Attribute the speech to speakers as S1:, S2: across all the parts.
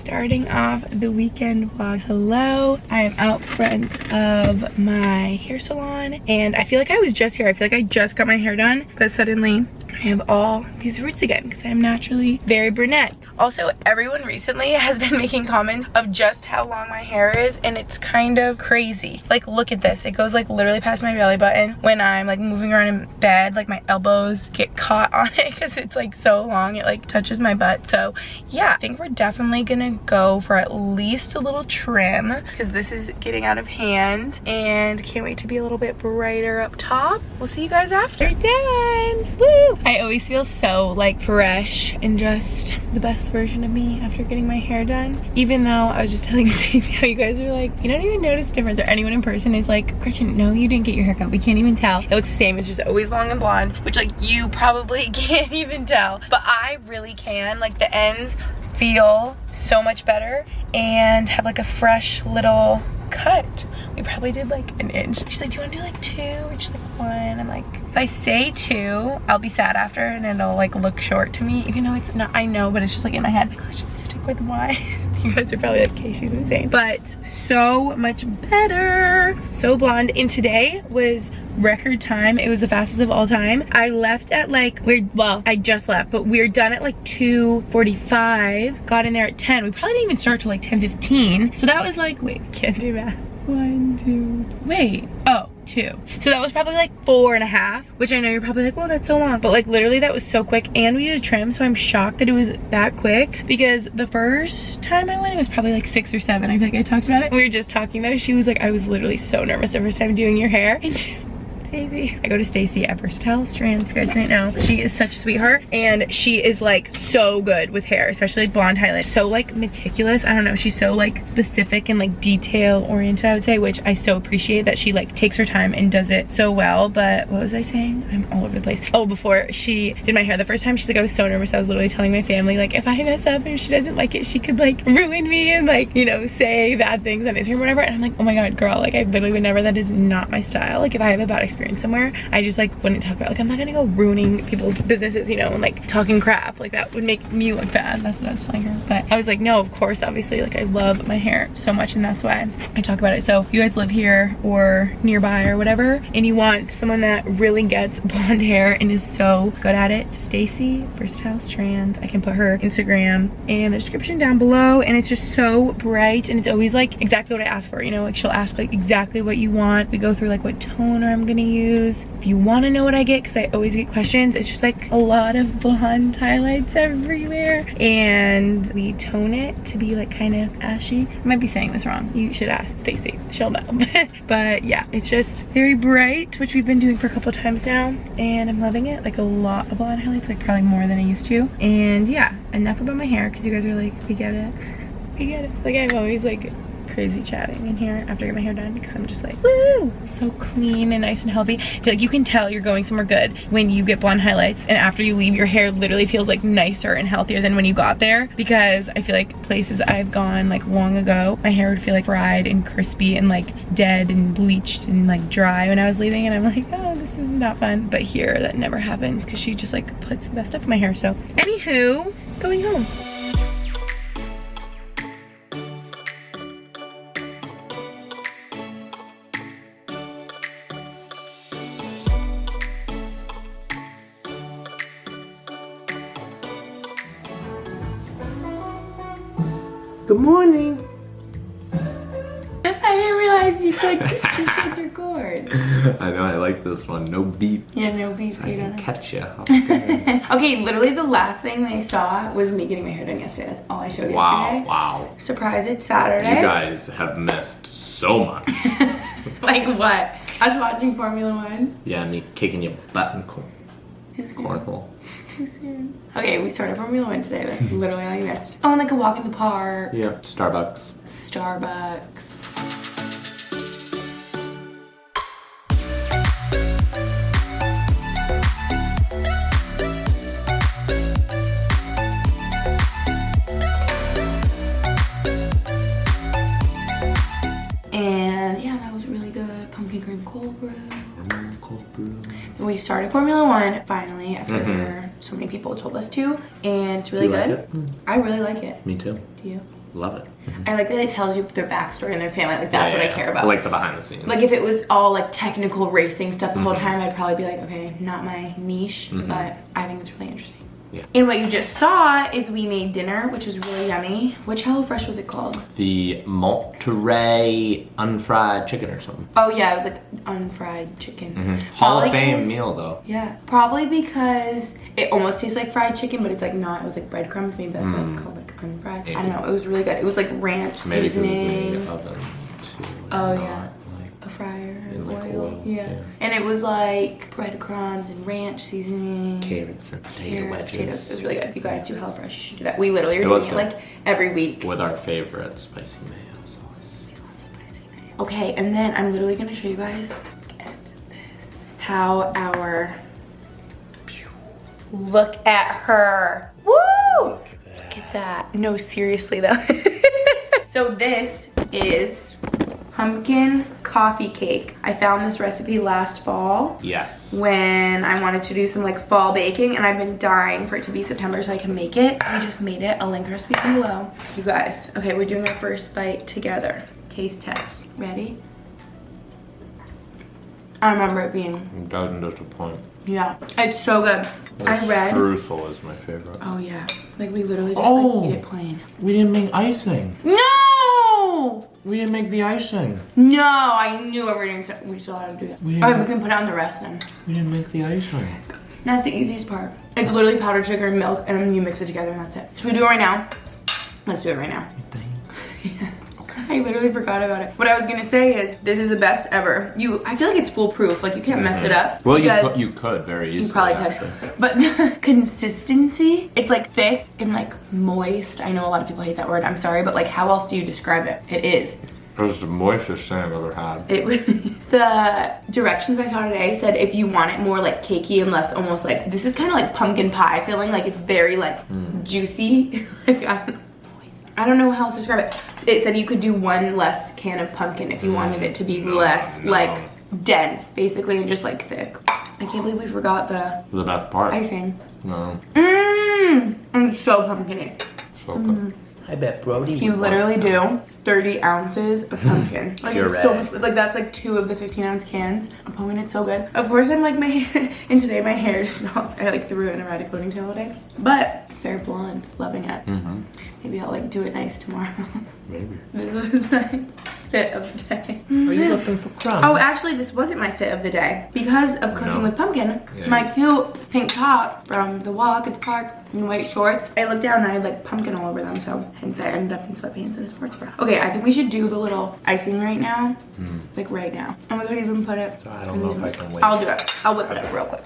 S1: starting off the weekend vlog. Hello, I am out front of my hair salon and I feel like I was just here. I feel like I just got my hair done, but suddenly I have all these roots again because I'm naturally very brunette. Also, everyone recently has been making comments of just how long my hair is, and it's kind of crazy. Like, look at this. It goes like literally past my belly button. When I'm like moving around in bed, like my elbows get caught on it because it's like so long. It like touches my butt. So yeah, I think we're definitely gonna go for at least a little trim because this is getting out of hand, and can't wait to be a little bit brighter up top. We'll see you guys after. Done. Woo! I always feel so like fresh and just the best version of me after getting my hair done. Even though I was just telling Stacey how you guys are like, you don't even notice the difference, or anyone in person is like, Gretchen, no, you didn't get your hair cut. We can't even tell. It looks the same. It's just always long and blonde, which like you probably can't even tell. But I really can. Like the ends feel so much better and have like a fresh little cut. We probably did like an inch. She's like, do you want to do like 2 or just like 1? I'm like, if I say 2, I'll be sad after and it'll like look short to me, even though it's not. I know, but it's just like in my head. Like, let's just stick with Y. You guys are probably like, okay, she's insane. But so much better. So blonde. And today was record time. It was the fastest of all time. I left at like, well, I just left, but we're done at like 2:45. Got in there at 10. We probably didn't even start till like 10:15. So that was like, wait, can't do that. 1, 2, wait, oh, 2. So that was probably like 4.5, which I know you're probably like, well, that's so long, but like literally that was so quick. And we did a trim, so I'm shocked that it was that quick, because the first time I went, it was probably like 6 or 7. I feel like I talked about it. We were just talking though. She was like, I was literally so nervous the first time doing your hair. And Stacey. I go to Stacey at Versatile Strands, you guys might know. She is such a sweetheart, and she is like so good with hair, especially like blonde highlights. So like meticulous. I don't know, she's so like specific and like detail oriented, I would say, which I so appreciate that she like takes her time and does it so well. But what was I saying? I'm all over the place. Oh, before she did my hair the first time, she's like, I was so nervous. I was literally telling my family, like, if I mess up and she doesn't like it, she could like ruin me and like, you know, say bad things on Instagram or whatever. And I'm like, oh my god, girl, like I literally would never. That is not my style. Like if I have a bad experience somewhere, I just like wouldn't talk about, like, I'm not gonna go ruining people's businesses, you know, and like talking crap. Like that would make me look bad. That's what I was telling her. But I was like, no, of course, obviously, like I love my hair so much, and that's why I talk about it. So if you guys live here or nearby or whatever, and you want someone that really gets blonde hair and is so good at it, Stacey Versatile Strands. I can put her Instagram in the description down below, and it's just so bright, and it's always like exactly what I ask for, you know, like she'll ask like exactly what you want. We go through like what toner I'm gonna use. If you want to know what I get, because I always get questions, it's just like a lot of blonde highlights everywhere, and we tone it to be like kind of ashy. I might be saying this wrong. You should ask Stacey, she'll know. But yeah, it's just very bright, which we've been doing for a couple times now, and I'm loving it. Like a lot of blonde highlights, like probably more than I used to. And yeah, enough about my hair, because you guys are like, we get it, we get it. Like I'm always like crazy chatting in here after I get my hair done, because I'm just like, woo, so clean and nice and healthy. I feel like you can tell you're going somewhere good when you get blonde highlights, and after you leave, your hair literally feels like nicer and healthier than when you got there. Because I feel like places I've gone like long ago, my hair would feel like fried and crispy and like dead and bleached and like dry when I was leaving, and I'm like, oh, this is not fun. But here that never happens, because she just like puts the best stuff in my hair. So anywho, going home.
S2: Good morning.
S1: I didn't realize you could record.
S2: I know, I like this one. No beep.
S1: Yeah, no beep, so
S2: I
S1: you don't
S2: can
S1: know.
S2: catch you. Okay.
S1: Okay, literally the last thing they saw was me getting my hair done yesterday. That's all I showed yesterday.
S2: Wow.
S1: Surprise, it's Saturday.
S2: You guys have missed so much.
S1: Like what? I was watching Formula One.
S2: Yeah, me kicking your butt in cornhole.
S1: Too soon. Okay, we started Formula One today. That's literally all you missed. Oh, and like a walk in the park.
S2: Yeah, Starbucks.
S1: Starbucks. And yeah, that was really good. Pumpkin cream cold brew. And we started Formula One finally after so many people told us to, and it's really
S2: You like
S1: good.
S2: it?
S1: I really like it.
S2: Me too.
S1: Do you?
S2: Love it.
S1: I like that it tells you their backstory and their family. Like that's what I care about.
S2: I like the behind the scenes.
S1: Like if it was all like technical racing stuff the whole time, I'd probably be like, okay, not my niche, but I think it's really interesting.
S2: Yeah.
S1: And what you just saw is we made dinner, which was really yummy. Which HelloFresh was it called?
S2: The Monterey unfried chicken or something.
S1: Oh yeah, it was like unfried chicken.
S2: Hall of
S1: Probably
S2: Fame
S1: 'cause-
S2: meal though.
S1: Yeah, probably because it almost tastes like fried chicken, but it's like not. It was like breadcrumbs. Maybe that's why it's called like unfried.
S2: Maybe.
S1: I don't know. It was really good. It was like ranch
S2: Maybe because it was in
S1: seasoning.
S2: the oven too.
S1: Oh,
S2: not,
S1: yeah.
S2: Like,
S1: A fryer,
S2: in, like,
S1: oil.
S2: oil,
S1: Yeah.
S2: yeah.
S1: And it was like breadcrumbs and ranch seasoning.
S2: carrots and potato
S1: Carrots, potatoes. It
S2: wedges.
S1: was really good. If you guys do HelloFresh, you should do that. We literally
S2: It
S1: are
S2: was
S1: doing it
S2: good.
S1: like every week.
S2: With our favorite spicy mayo sauce.
S1: Spicy mayo. Okay, and then I'm literally gonna show you guys look at this. How our look at her. Woo! Look at that. No, seriously though. So this is pumpkin coffee cake. I found this recipe last fall.
S2: Yes.
S1: When I wanted to do some like fall baking, and I've been dying for it to be September so I can make it. We just made it. I'll link the recipe down below. You guys, okay, we're doing our first bite together. Taste test. Ready? I remember it being,
S2: It doesn't disappoint.
S1: yeah, it's so good. I read.
S2: Streusel is my favorite.
S1: Oh yeah, like we literally just
S2: Oh.
S1: like eat it plain.
S2: We didn't make icing.
S1: No!
S2: We didn't make the icing.
S1: No, I knew we were doing something. We still had to do that.
S2: We
S1: Alright,
S2: didn't-
S1: we can put on the rest then.
S2: We didn't make the icing.
S1: That's the easiest part. It's literally powdered sugar and milk, and then you mix it together, and that's it. Should we do it right now? Let's do it right now. I literally forgot about it. What I was gonna say is, this is the best ever. I feel like it's foolproof. Like you can't mess it up.
S2: Well,
S1: because
S2: you could very easily.
S1: you probably
S2: actually.
S1: could. But the consistency, it's like thick and like moist. I know a lot of people hate that word. I'm sorry, but like how else do you describe it? It is.
S2: It was the moistest thing I've ever had.
S1: It really, the directions I saw today said if you want it more like cakey and less almost like, this is kind of like pumpkin pie feeling, like it's very like juicy. Like I don't know how else to describe it. It said you could do one less can of pumpkin if you wanted it to be less like dense basically and just like thick. I can't believe we forgot the
S2: best part.
S1: icing.
S2: No.
S1: And so pumpkin-y.
S2: So good. I bet Brody.
S1: You literally do 30 ounces of pumpkin. Like it's so much, like that's like 2 of the 15-ounce cans of pumpkin. It's so good. Of course, I'm like my hair, and today my hair is not. I like threw it in a erratic ponytail all day, but it's very blonde. Loving it. Maybe I'll like do it nice tomorrow.
S2: Maybe.
S1: This is my fit of the day.
S2: Are you looking for crumbs?
S1: Oh, actually, this wasn't my fit of the day because of cooking
S2: No.
S1: with pumpkin.
S2: Yeah.
S1: My cute pink top from the walk at the park and white shorts. I looked down and I had like pumpkin all over them, so hence I ended up in sweatpants and a sports bra. Okay, I think we should do the little icing right now. Like right now. And we could even put it.
S2: I don't know if I can wait.
S1: I'll do it. I'll whip it up real quick.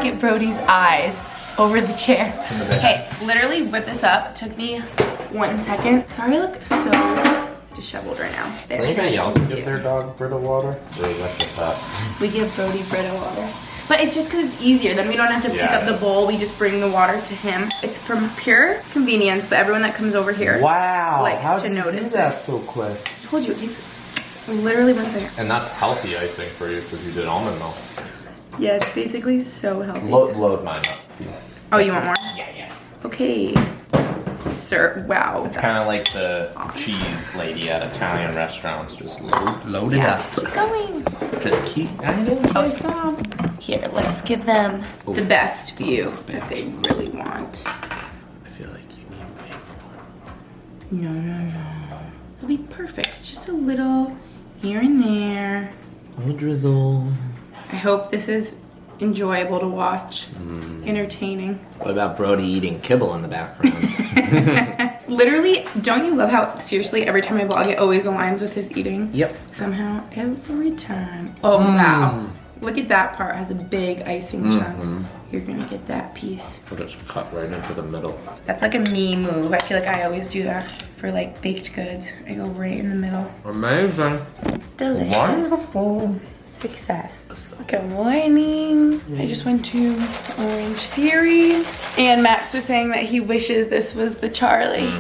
S1: Get Brody's eyes over the chair. Okay, literally whip this up. Took me 1 second. Sorry, I look so disheveled right now. There.
S2: Anybody else give their dog Brita water? That's the best.
S1: We give Brody Brita water. But it's just because it's easier. Then we don't have to pick up the bowl. We just bring the water to him. It's from pure convenience, but everyone that comes over here
S2: Wow.
S1: likes
S2: How
S1: to
S2: did you
S1: notice
S2: do that
S1: it.
S2: so quick?
S1: I told you, it takes literally 1 second.
S2: And that's healthy, I think, for you because you did almond milk.
S1: Yeah, it's basically so healthy.
S2: Load mine up, please.
S1: Oh, you want more?
S2: Yeah.
S1: Okay. Sir, wow.
S2: It's kind of like the cheese lady at Italian restaurants. Just load it
S1: Yeah,
S2: up.
S1: keep going.
S2: Just keep. I know.
S1: Here, let's give them the best view that they really want.
S2: I feel like you need way more.
S1: No. It'll be perfect. It's just a little here and there.
S2: A drizzle.
S1: I hope this is enjoyable to watch. Entertaining.
S2: What about Brody eating kibble in the background?
S1: Literally, don't you love how seriously every time I vlog it always aligns with his eating?
S2: Yep.
S1: Somehow, every time. Oh, wow. Look at that part. It has a big icing chunk. You're gonna get that piece.
S2: We'll just cut right into the middle.
S1: That's like a me move. I feel like I always do that for like baked goods. I go right in the middle.
S2: Amazing.
S1: Delicious.
S2: Wonderful.
S1: Success. Good morning. I just went to Orange Theory, and Max was saying that he wishes this was the Charlie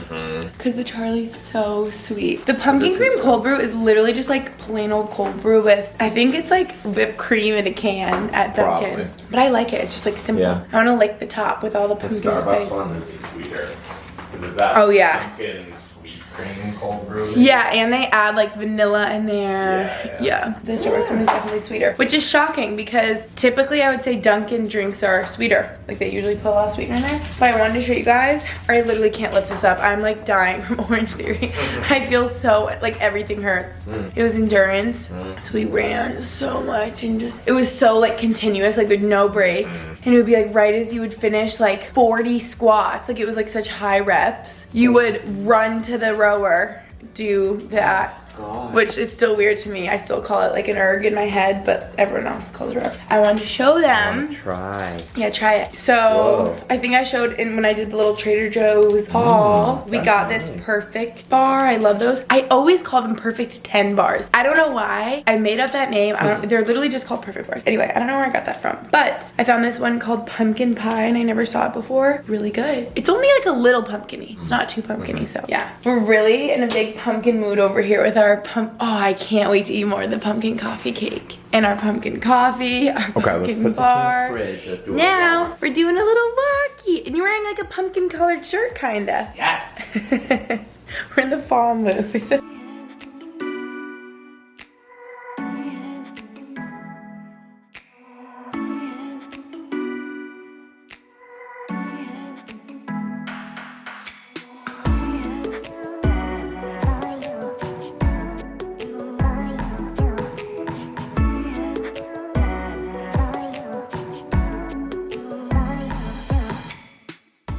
S1: because the Charlie's so sweet. The pumpkin cream cold brew is literally just like plain old cold brew with, I think it's like whipped cream in a can at Dunkin'.
S2: Probably.
S1: But I like it. It's just like simple.
S2: Yeah.
S1: I want to lick the top with all the pumpkin spice.
S2: one would be sweeter. Because it's that
S1: Oh, yeah.
S2: pumpkin sweet cream cold brew.
S1: Yeah, and they add like vanilla in there. Yeah. The Starbucks one is definitely sweeter, which is shocking because typically I would say Dunkin' drinks are sweeter. Like they usually put a lot of sweetener in there. But I wanted to show you guys, I literally can't lift this up. I'm like dying from Orange Theory. I feel so, like everything hurts. It was endurance. So we ran so much and just, it was so like continuous, like there's no breaks. And it would be like right as you would finish like 40 squats, like it was like such high reps, you would run to the rower, do that. Which is still weird to me. I still call it like an erg in my head, but everyone else calls it a rep. I wanted to show them.
S2: Try.
S1: Yeah, try it. So I think I showed when I did the little Trader Joe's haul, we got this perfect bar. I love those. I always call them perfect 10 bars. I don't know why. I made up that name. They're literally just called perfect bars. Anyway, I don't know where I got that from. But I found this one called pumpkin pie and I never saw it before. Really good. It's only like a little pumpkin-y. It's not too pumpkin-y, so yeah. We're really in a big pumpkin mood over here with our I can't wait to eat more of the pumpkin coffee cake and our pumpkin coffee, our pumpkin bar. Now we're doing a little walkie, and you're wearing like a pumpkin colored shirt, kinda.
S2: Yes.
S1: We're in the fall mood.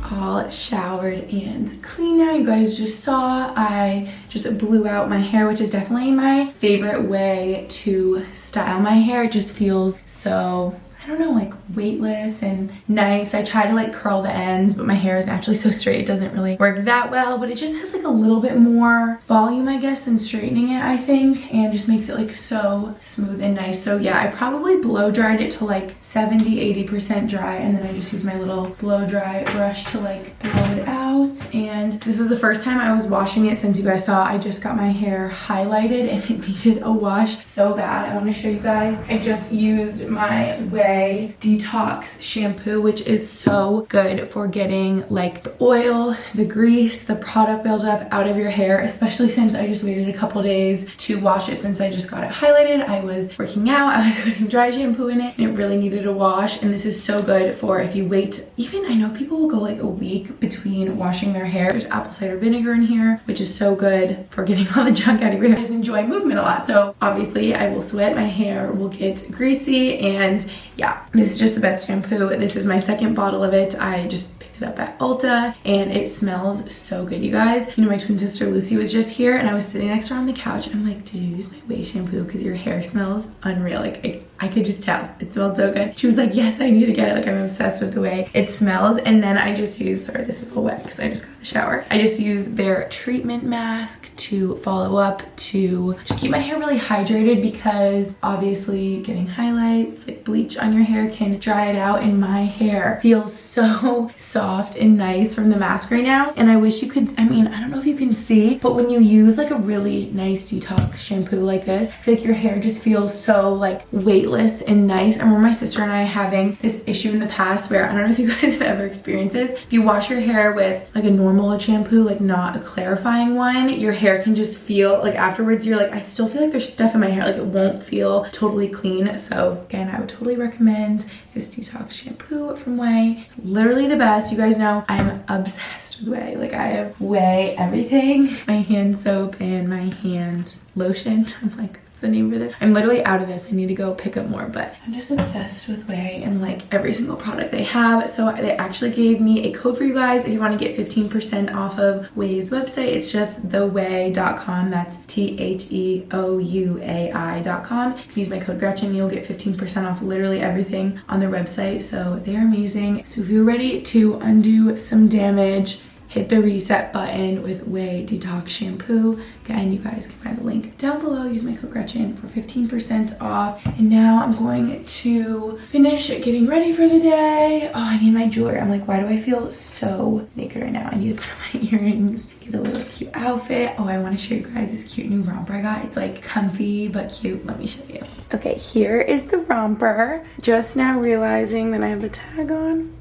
S1: All showered and clean now. You guys just saw I just blew out my hair, which is definitely my favorite way to style my hair. It just feels so, I don't know, like weightless and nice. I try to like curl the ends, but my hair is naturally so straight, it doesn't really work that well, but it just has like a little bit more volume, I guess, than straightening it, I think, and just makes it like so smooth and nice. So yeah, I probably blow dried it to like 70-80% dry, and then I just use my little blow dry brush to like blow it out. And this is the first time I was washing it since you guys saw I just got my hair highlighted and it needed a wash so bad. I want to show you guys. I just used my Way Detox shampoo, which is so good for getting like the oil, the grease, the product buildup out of your hair, especially since I just waited a couple days to wash it since I just got it highlighted. I was working out, I was putting dry shampoo in it, and it really needed a wash. And this is so good for if you wait, even I know people will go like a week between washing their hair. There's apple cider vinegar in here, which is so good for getting all the junk out of your hair. I just enjoy movement a lot. So obviously I will sweat, my hair will get greasy, and yeah, this is just the best shampoo. This is my second bottle of it. I just picked it up at Ulta and it smells so good, you guys. You know, my twin sister Lucy was just here and I was sitting next to her on the couch and I'm like, did you use my Way shampoo? Because your hair smells unreal. Like I could just tell. It smelled so good. She was like, yes, I need to get it. Like I'm obsessed with the way it smells. And then I just use, sorry, this is all wet because I just got out of the shower. I just use their treatment mask to follow up to just keep my hair really hydrated, because obviously getting highlights, like bleach on your hair, can dry it out, and my hair feels so soft and nice from the mask right now. And I wish you could, I mean, I don't know if you can see, but when you use like a really nice detox shampoo like this, I feel like your hair just feels so like weightless and nice. I remember my sister and I having this issue in the past where, I don't know if you guys have ever experienced this, if you wash your hair with like a normal shampoo, like not a clarifying one, your hair can just feel like afterwards you're like, I still feel like there's stuff in my hair, like it won't feel totally clean. So again, I would totally recommend this detox shampoo from Way. It's literally the best. You guys know I'm obsessed with Way. Like I have Way everything, my hand soap and my hand lotion. I'm like, what's the name for this? I'm literally out of this. I need to go pick up more, but I'm just obsessed with Way and like every single product they have. So they actually gave me a code for you guys if you want to get 15% off of Way's website. It's just theway.com. That's THEOUAI.com. If you use my code Gretchen, you'll get 15% off literally everything on their website. So they are amazing. So if you're ready to undo some damage, hit the reset button with Way Detox Shampoo. Again, you guys can find the link down below. Use my code Gretchen for 15% off. And now I'm going to finish getting ready for the day. Oh, I need my jewelry. I'm like, why do I feel so naked right now? I need to put on my earrings, get a little cute outfit. Oh, I want to show you guys this cute new romper I got. It's like comfy but cute. Let me show you. Okay, here is the romper. Just now realizing that I have the tag on.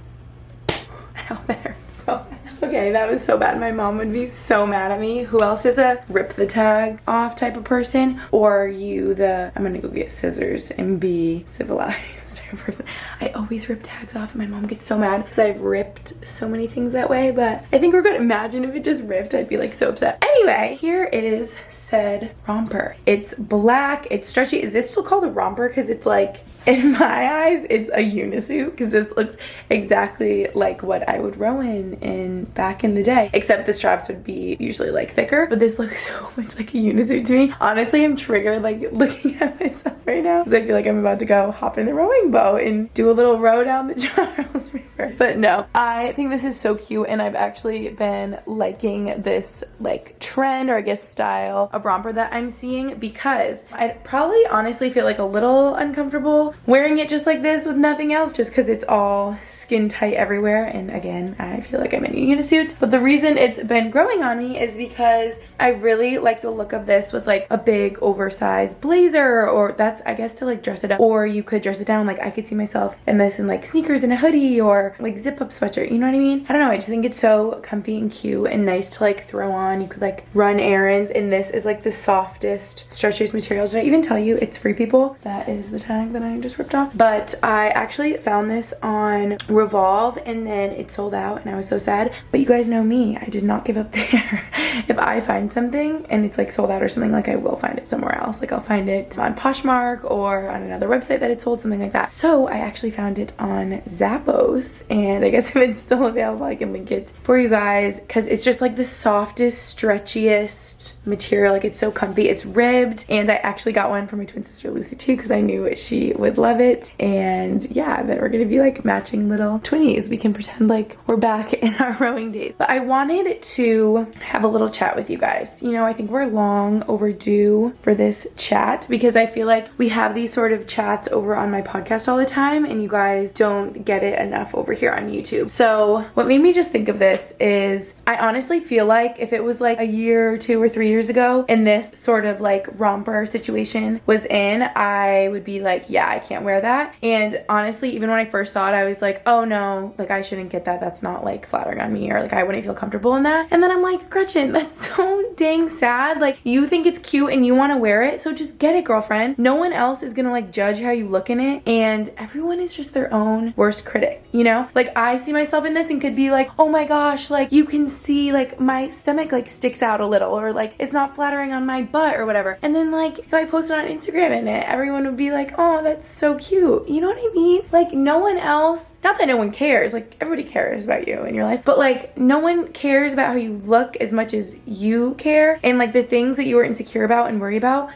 S1: Ow, that hurts so bad. Okay, that was so bad. My mom would be so mad at me. Who else is a rip the tag off type of person? Or are you the, I'm gonna go get scissors and be civilized type of person? I always rip tags off and my mom gets so mad because I've ripped so many things that way, but I think we're good. Imagine if it just ripped, I'd be like so upset. Anyway, here is said romper. It's black, it's stretchy. Is this still called a romper? Because it's like, in my eyes, it's a unisuit because this looks exactly like what I would row in back in the day, except the straps would be usually like thicker, but this looks so much like a unisuit to me. Honestly, I'm triggered like looking at myself right now because I feel like I'm about to go hop in the rowing boat and do a little row down the Charles River. But no, I think this is so cute, and I've actually been liking this like trend, or I guess style of romper that I'm seeing, because I'd probably honestly feel like a little uncomfortable wearing it just like this with nothing else, just because it's all skin tight everywhere, and again, I feel like I'm in a unisuit. But the reason it's been growing on me is because I really like the look of this with like a big oversized blazer, or that's, I guess, to like dress it up, or you could dress it down. Like I could see myself in this in like sneakers and a hoodie, or like zip up sweatshirt, you know what I mean? I don't know, I just think it's so comfy and cute and nice to like throw on. You could like run errands, and this is like the softest, stretchiest material. Did I even tell you it's Free People? That is the tag that I just ripped off. But I actually found this on Revolve, and then it sold out, and I was so sad. But you guys know me, I did not give up there. If I find something and it's like sold out or something, like I will find it somewhere else. Like I'll find it on Poshmark or on another website that it sold, something like that. So I actually found it on Zappos, and I guess if it's still available I can link it for you guys, because it's just like the softest, stretchiest material. Like it's so comfy. It's ribbed, and I actually got one for my twin sister Lucy too, because I knew she would love it. And yeah, then we're gonna be like matching little twinnies. We can pretend like we're back in our rowing days. But I wanted to have a little chat with you guys. You know, I think we're long overdue for this chat, because I feel like we have these sort of chats over on my podcast all the time, and you guys don't get it enough over here on YouTube. So what made me just think of this is, I honestly feel like if it was like a year or 2 or 3 years ago and this sort of like romper situation was in, I would be like, yeah, I can't wear that. And honestly, even when I first saw it, I was like, oh no, like I shouldn't get that. That's not like flattering on me, or like I wouldn't feel comfortable in that. And then I'm like, Gretchen, that's so dang sad. Like you think it's cute and you want to wear it, so just get it, girlfriend. No one else is gonna like judge how you look in it, and everyone is just their own worst critic, you know? Like I see myself in this and could be like, oh my gosh, like you can see like my stomach like sticks out a little, or like it's not flattering on my butt or whatever. And then like if I post it on Instagram in it, everyone would be like, oh, that's so cute. You know what I mean? Like no one else, not that no one cares, like everybody cares about you in your life, but like no one cares about how you look as much as you care. And like the things that you are insecure about and worry about,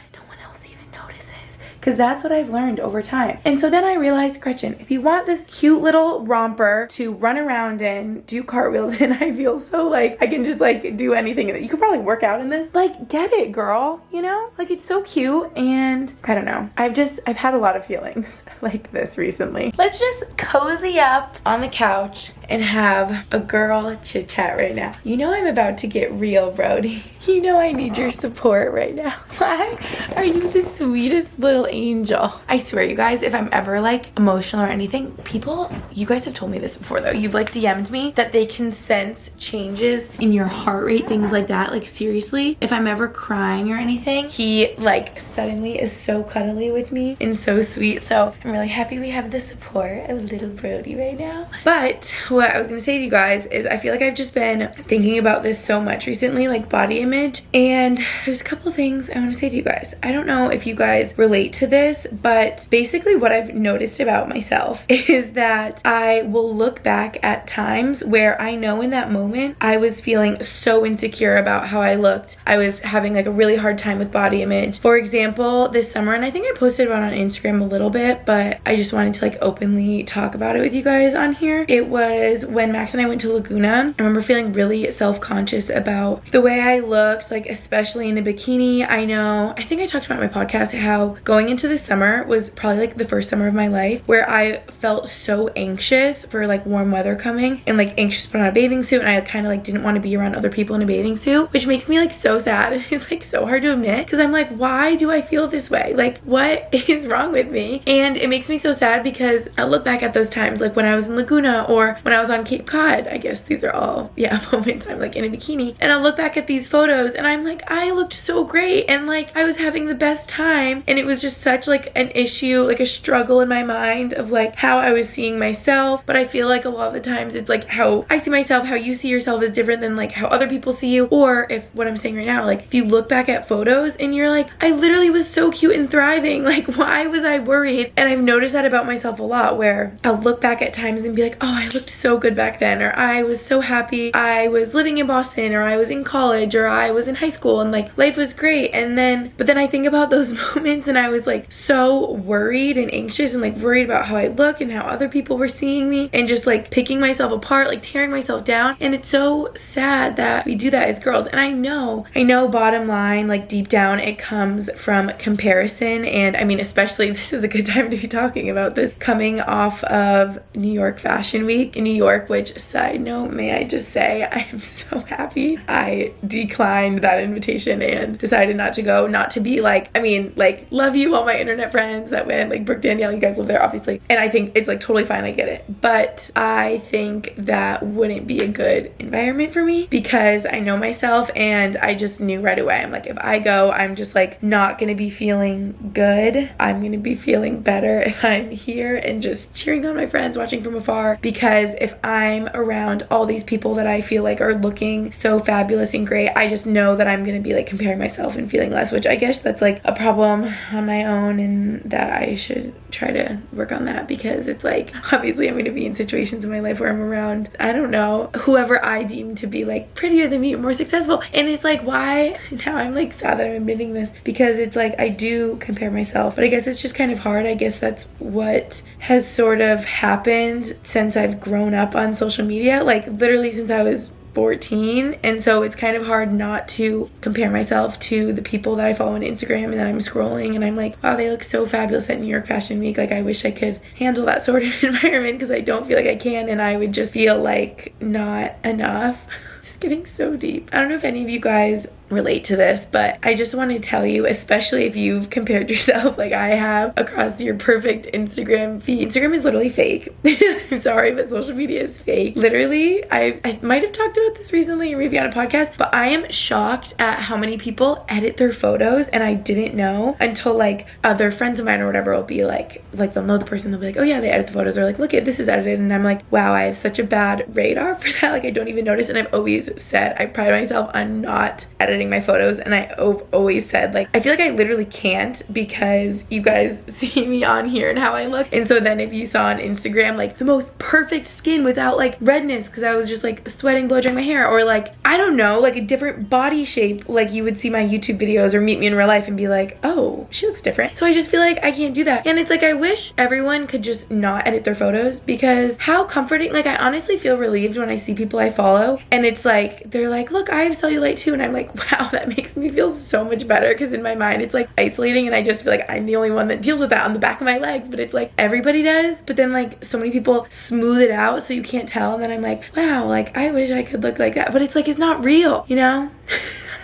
S1: because that's what I've learned over time. And so then I realized, Gretchen, if you want this cute little romper to run around in, do cartwheels in, I feel so like I can just like do anything in it. You could probably work out in this. Like, get it, girl, you know? Like, it's so cute, and I don't know. I've had a lot of feelings like this recently. Let's just cozy up on the couch and have a girl chit chat right now. You know I'm about to get real, Brody. You know I need your support right now. Why are you the sweetest little angel? I swear, you guys, if I'm ever like emotional or anything, people, you guys have told me this before though. You've like DM'd me that they can sense changes in your heart rate, things like that. Like seriously, if I'm ever crying or anything, he like suddenly is so cuddly with me and so sweet. So I'm really happy we have the support of little Brody right now. But what I was gonna say to you guys is I feel like I've just been thinking about this so much recently, like body image, and there's a couple things I want to say to you guys. I don't know if you guys relate to this, but basically what I've noticed about myself is that I will look back at times where I know in that moment I was feeling so insecure about how I looked. I was having like a really hard time with body image. For example, this summer, and I think I posted about it on Instagram a little bit, but I just wanted to like openly talk about it with you guys on here. It was when Max and I went to Laguna. I remember feeling really self-conscious about the way I looked, like especially in a bikini. I think I talked about in my podcast how going into the summer was probably like the first summer of my life where I felt so anxious for like warm weather coming, and like anxious to put on a bathing suit, and I kind of like didn't want to be around other people in a bathing suit, which makes me like so sad. It's like so hard to admit, because I'm like, why do I feel this way? Like what is wrong with me? And it makes me so sad because I look back at those times, like when I was in Laguna or when I I was on Cape Cod. I guess these are all, moments I'm like in a bikini. And I'll look back at these photos and I'm like, I looked so great. And like, I was having the best time. And it was just such like an issue, like a struggle in my mind of like how I was seeing myself. But I feel like a lot of the times it's like how I see myself, how you see yourself is different than like how other people see you. Or if what I'm saying right now, like if you look back at photos and you're like, I literally was so cute and thriving. Like, why was I worried? And I've noticed that about myself a lot, where I'll look back at times and be like, oh, I looked so good back then, or I was so happy I was living in Boston, or I was in college, or I was in high school and like life was great. But then I think about those moments and I was like so worried and anxious and like worried about how I look and how other people were seeing me, and just like picking myself apart, like tearing myself down. And it's so sad that we do that as girls. And I know bottom line, like deep down, it comes from comparison. And I mean, especially this is a good time to be talking about this, coming off of New York Fashion Week in New York, which, side note, may I just say, I am so happy I declined that invitation and decided not to go. Not to be like, I mean, like, love you, all my internet friends that went, like Brooke, Danielle, you guys live there, obviously. And I think it's like totally fine, I get it. But I think that wouldn't be a good environment for me, because I know myself and I just knew right away. I'm like, if I go, I'm just like not gonna be feeling good. I'm gonna be feeling better if I'm here and just cheering on my friends, watching from afar. Because if I'm around all these people that I feel like are looking so fabulous and great, I just know that I'm gonna be like comparing myself and feeling less, which I guess that's like a problem on my own, and that I should try to work on that, because it's like, obviously I'm gonna be in situations in my life where I'm around, I don't know, whoever I deem to be like prettier than me or more successful. And it's like, why? Now I'm like sad that I'm admitting this, because it's like I do compare myself, but I guess it's just kind of hard. I guess that's what has sort of happened since I've grown up on social media, like literally since I was 14. And so it's kind of hard not to compare myself to the people that I follow on Instagram, and then I'm scrolling and I'm like, wow, they look so fabulous at New York Fashion Week. Like, I wish I could handle that sort of environment, because I don't feel like I can, and I would just feel like not enough. It's getting so deep. I don't know if any of you guys relate to this, but I just want to tell you, especially if you've compared yourself like I have across your perfect Instagram feed. Instagram is literally fake. I'm sorry, but social media is fake. Literally, I might have talked about this recently or maybe on a podcast, but I am shocked at how many people edit their photos, and I didn't know until like other friends of mine or whatever will be like they'll know the person, they'll be like, oh yeah, they edit the photos, or like, look at this is edited, and I'm like, wow, I have such a bad radar for that. Like, I don't even notice. And I've always said I pride myself on not editing my photos, and I've always said, like, I feel like I literally can't, because you guys see me on here and how I look. And so then if you saw on Instagram like the most perfect skin without like redness because I was just like sweating, blow drying my hair, or like, I don't know, like a different body shape, like you would see my YouTube videos or meet me in real life and be like, oh, she looks different. So I just feel like I can't do that. And it's like, I wish everyone could just not edit their photos, because how comforting. Like, I honestly feel relieved when I see people I follow and it's like, they're like, look, I have cellulite too, and I'm like, wow, that makes me feel so much better, because in my mind it's like isolating, and I just feel like I'm the only one that deals with that on the back of my legs. But it's like everybody does, but then like so many people smooth it out so you can't tell, and then I'm like, wow, like I wish I could look like that, but it's like, it's not real, you know.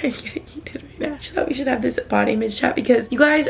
S1: I'm getting heated right now. I just thought we should have this body image chat, because girls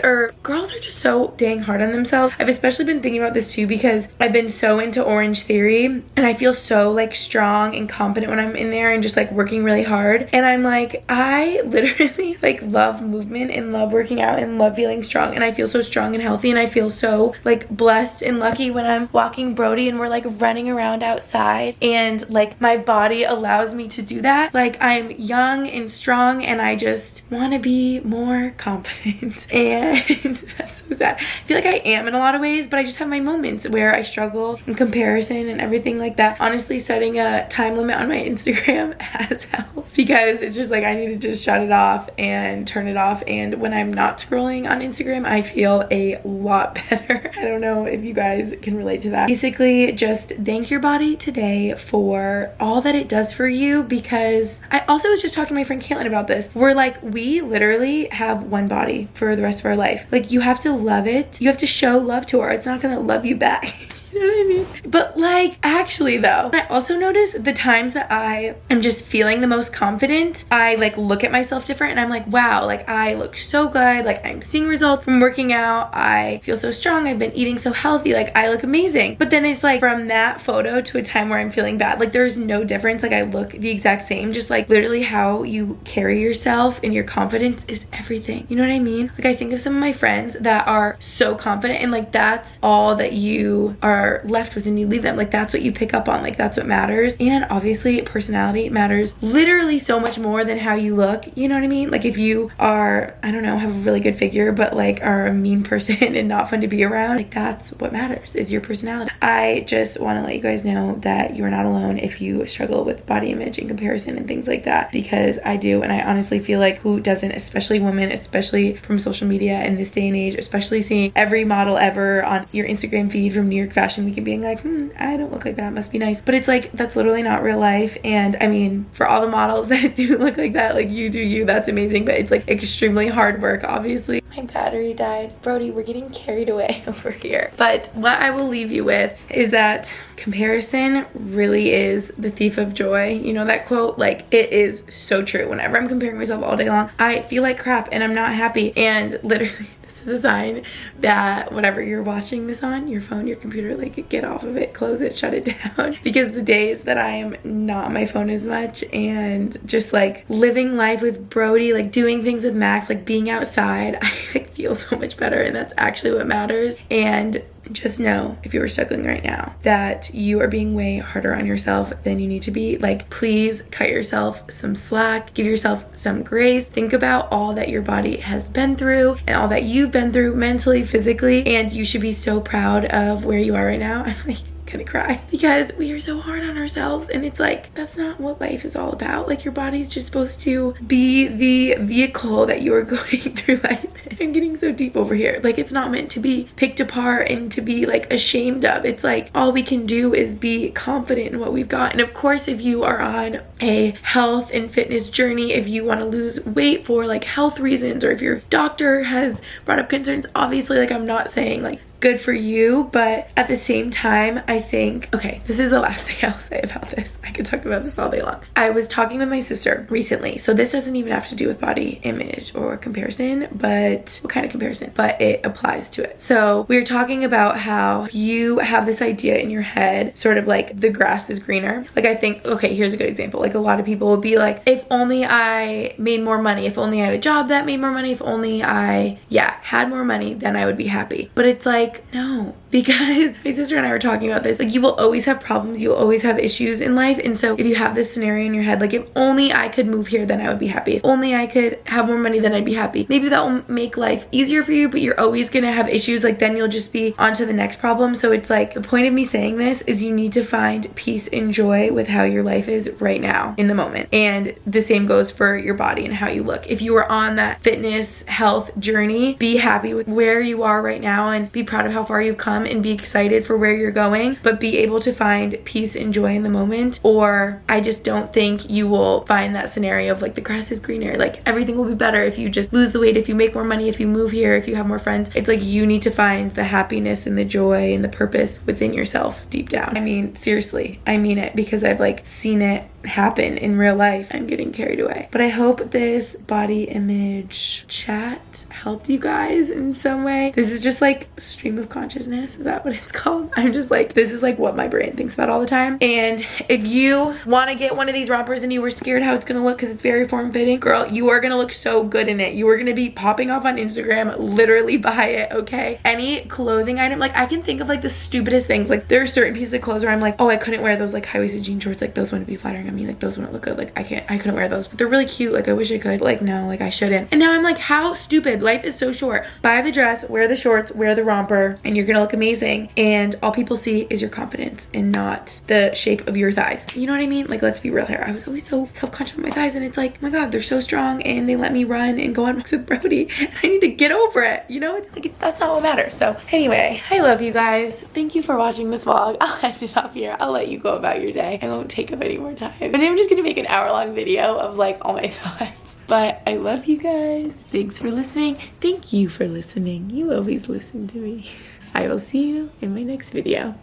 S1: are just so dang hard on themselves. I've especially been thinking about this too, because I've been so into Orange Theory, and I feel so like strong and confident when I'm in there and just like working really hard. And I'm like, I literally like love movement and love working out and love feeling strong, and I feel so strong and healthy, and I feel so like blessed and lucky when I'm walking Brody and we're like running around outside, and like my body allows me to do that. Like, I'm young and strong, and I just want to be more confident. And that's so sad. I feel like I am in a lot of ways, but I just have my moments where I struggle in comparison and everything like that. Honestly, setting a time limit on my Instagram has helped, because it's just like I need to just shut it off and turn it off. And when I'm not scrolling on Instagram, I feel a lot better. I don't know if you guys can relate to that. Basically, just thank your body today for all that it does for you, because I also was just talking to my friend Caitlin about this. We're like, we literally have one body for the rest of our life. Like, you have to love it. You have to show love to her. It's not gonna love you back. You know what I mean? But like, actually though, I also notice the times that I am just feeling the most confident, I like look at myself different and I'm like, wow, like I look so good. Like I'm seeing results from working out. I feel so strong. I've been eating so healthy. Like I look amazing. But then it's like from that photo to a time where I'm feeling bad, like there's no difference. Like I look the exact same. Just like literally how you carry yourself and your confidence is everything. You know what I mean? Like I think of some of my friends that are so confident and like that's all that you are left with when you leave them. Like that's what you pick up on. Like that's what matters. And obviously personality matters literally so much more than how you look. You know what I mean? Like if you are, I don't know, have a really good figure but like are a mean person and not fun to be around, like that's what matters, is your personality. I just want to let you guys know that you're not alone if you struggle with body image and comparison and things like that, because I do. And I honestly feel like who doesn't, especially women, especially from social media in this day and age, especially seeing every model ever on your Instagram feed from New York Fashion Week and being like, I don't look like that, must be nice. But it's like, that's literally not real life. And I mean, for all the models that do look like that, like you do you, that's amazing. But it's like extremely hard work, obviously. My battery died. Brody, we're getting carried away over here. But what I will leave you with is that comparison really is the thief of joy. You know that quote? Like it is so true. Whenever I'm comparing myself all day long, I feel like crap and I'm not happy. And literally this is a sign that whatever you're watching this on, your phone, your computer, like get off of it, close it, shut it down. Because the days that I am not on my phone as much and just like living life with Brody, like doing things with Max, like being outside, I like feel so much better. And that's actually what matters. And just know, if you are struggling right now, that you are being way harder on yourself than you need to be. Like, please cut yourself some slack, give yourself some grace. Think about all that your body has been through and all that you've been through mentally, physically, and you should be so proud of where you are right now. I'm like gonna cry because we are so hard on ourselves, and it's like, that's not what life is all about. Like your body's just supposed to be the vehicle that you are going through life. I'm getting so deep over here. Like it's not meant to be picked apart and to be like ashamed of. It's like all we can do is be confident in what we've got. And of course, if you are on a health and fitness journey, if you want to lose weight for like health reasons, or if your doctor has brought up concerns, obviously, like I'm not saying like good for you, but at the same time, I think, okay, this is the last thing I'll say about this. I could talk about this all day long. I was talking with my sister recently, so this doesn't even have to do with body image or comparison, but what kind of comparison? But it applies to it. So we were talking about how if you have this idea in your head, sort of like the grass is greener. Like I think, okay, here's a good example. Like a lot of people will be like, if only I made more money, if only I had a job that made more money, if only I, had more money, then I would be happy. But it's like, no, because my sister and I were talking about this. Like you will always have problems, you will always have issues in life. And so if you have this scenario in your head, like if only I could move here, then I would be happy. If only I could have more money, then I'd be happy. Maybe that will make life easier for you, but you're always gonna have issues. Like then you'll just be on to the next problem. So it's like, the point of me saying this is you need to find peace and joy with how your life is right now in the moment. And the same goes for your body and how you look. If you are on that fitness health journey, be happy with where you are right now and be proud of how far you've come and be excited for where you're going, but be able to find peace and joy in the moment. Or I just don't think you will find that scenario of like the grass is greener. Like everything will be better if you just lose the weight, if you make more money, if you move here, if you have more friends. It's like you need to find the happiness and the joy and the purpose within yourself deep down. I mean, seriously, I mean it, because I've like seen it happen in real life. I'm getting carried away. But I hope this body image chat helped you guys in some way. This is just like stream of consciousness. Is that what it's called? I'm just like, this is like what my brain thinks about all the time. And if you want to get one of these rompers and you were scared how it's going to look because it's very form-fitting, girl, you are going to look so good in it. You are going to be popping off on Instagram. Literally buy it, okay? Any clothing item, like I can think of like the stupidest things. Like there are certain pieces of clothes where I'm like, oh, I couldn't wear those like high-waisted jean shorts. Like those wouldn't be flattering on me. Like those wouldn't look good. Like I couldn't wear those, but they're really cute. Like I wish I could. But, like no, like I shouldn't. And now I'm like, how stupid. Life is so short. Buy the dress, wear the shorts, wear the romper, and you're gonna look amazing. And all people see is your confidence and not the shape of your thighs. You know what I mean? Like let's be real here. I was always so self-conscious with my thighs, and it's like, oh my god, they're so strong and they let me run and go on walks with Brody. I need to get over it. You know, it's like that's not what matters. So anyway, I love you guys. Thank you for watching this vlog. I'll end it off here. I'll let you go about your day. I won't take up any more time. And I'm just gonna make an hour-long video of like all my thoughts. But I love you guys. Thanks for listening. Thank you for listening. You always listen to me. I will see you in my next video.